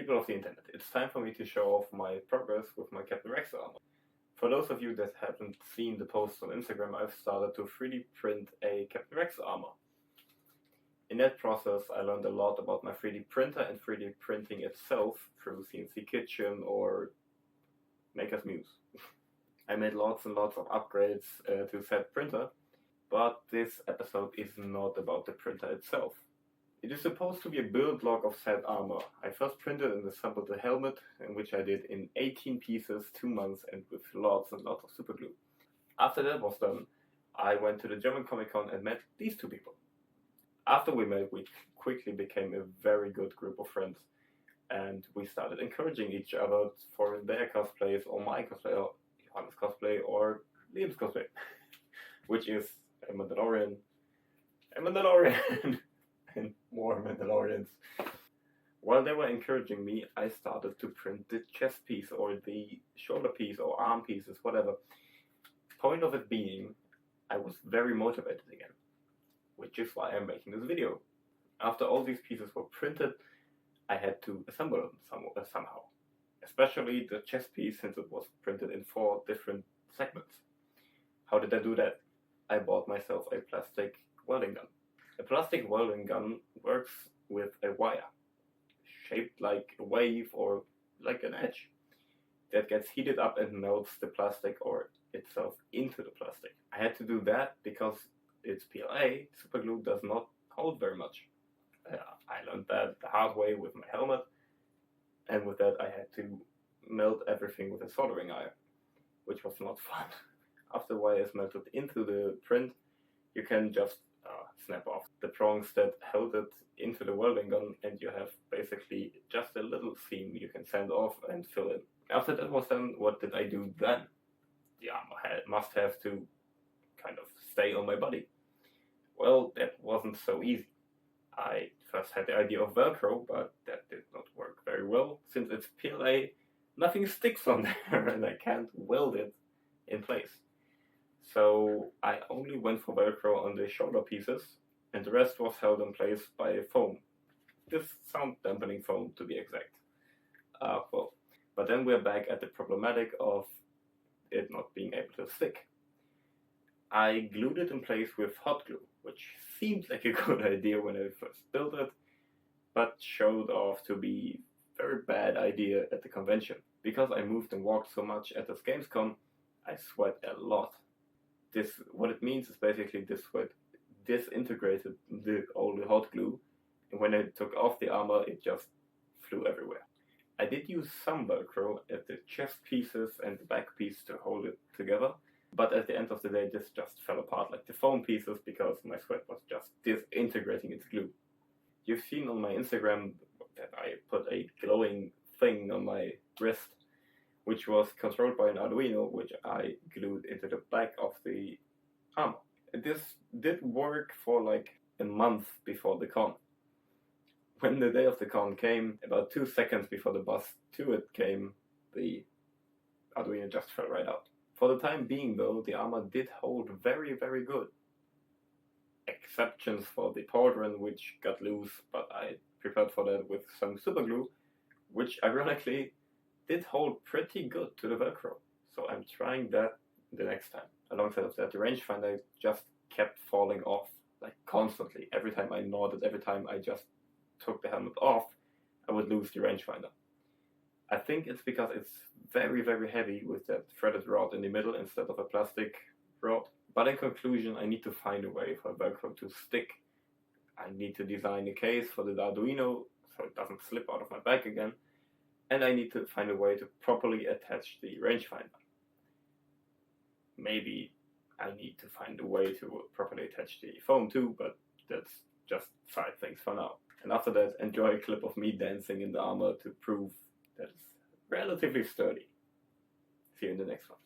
People of the internet, it's time for me to show off my progress with my Captain Rex armor. For those of you that haven't seen the posts on Instagram, I've started to 3D print a Captain Rex armor. In that process, I learned a lot about my 3D printer and 3D printing itself through CNC Kitchen or Maker's Muse. I made lots and lots of upgrades to said printer, but this episode is not about the printer itself. It is supposed to be a build log of said armor. I first printed and assembled the helmet, in which I did in 18 pieces, 2 months, and with lots and lots of super glue. After that was done, I went to the German Comic Con and met these two people. After we met, we quickly became a very good group of friends, and we started encouraging each other for their cosplays, or my cosplay, or Johannes cosplay, or Liam's cosplay, which is a Mandalorian, and more Mandalorians. While they were encouraging me, I started to print the chest piece, or the shoulder piece, or arm pieces, whatever. Point of it being, I was very motivated again, which is why I'm making this video. After all these pieces were printed, I had to assemble them somehow. Especially the chest piece, since it was printed in 4 different segments. How did I do that? I bought myself a plastic welding gun. A plastic welding gun works with a wire, shaped like a wave or like an edge, that gets heated up and melts the plastic or itself into the plastic. I had to do that because it's PLA, super glue does not hold very much. I learned that the hard way with my helmet, and with that I had to melt everything with a soldering iron, which was not fun. After the wire is melted into the print, you can just snap off the prongs that held it into the welding gun, and you have basically just a little seam you can sand off and fill in. After that was done, what did I do then? The armor must have to kind of stay on my body. Well, that wasn't so easy. I first had the idea of Velcro, but that did not work very well. Since it's PLA, nothing sticks on there and I can't weld it in place. So I only went for Velcro on the shoulder pieces, and the rest was held in place by foam. This sound dampening foam, to be exact. But then we're back at the problematic of it not being able to stick. I glued it in place with hot glue, which seemed like a good idea when I first built it, but showed off to be a very bad idea at the convention. Because I moved and walked so much at this GamesCom, I sweat a lot. What it means is basically this sweat disintegrated all the hot glue, and when I took off the armor, it just flew everywhere. I did use some Velcro at the chest pieces and the back piece to hold it together, but at the end of the day, this just fell apart like the foam pieces because my sweat was just disintegrating its glue. You've seen on my Instagram that I put a glowing thing on my wrist, which was controlled by an Arduino, which I glued into the back of the armor. This did work for like a month before the con. When the day of the con came, about 2 seconds before the bus to it came, the Arduino just fell right out. For the time being though, the armor did hold very, very good. Exceptions for the pauldron, which got loose, but I prepared for that with some super glue, which ironically did hold pretty good to the Velcro. So I'm trying that the next time. Alongside of that, the rangefinder just kept falling off, like constantly. Every time I nodded, every time I just took the helmet off, I would lose the rangefinder. I think it's because it's very, very heavy with that threaded rod in the middle instead of a plastic rod. But in conclusion, I need to find a way for Velcro to stick. I need to design a case for the Arduino so it doesn't slip out of my bag again. And I need to find a way to properly attach the rangefinder. Maybe I need to find a way to properly attach the foam too, but that's just side things for now. And after that, enjoy a clip of me dancing in the armor to prove that it's relatively sturdy. See you in the next one.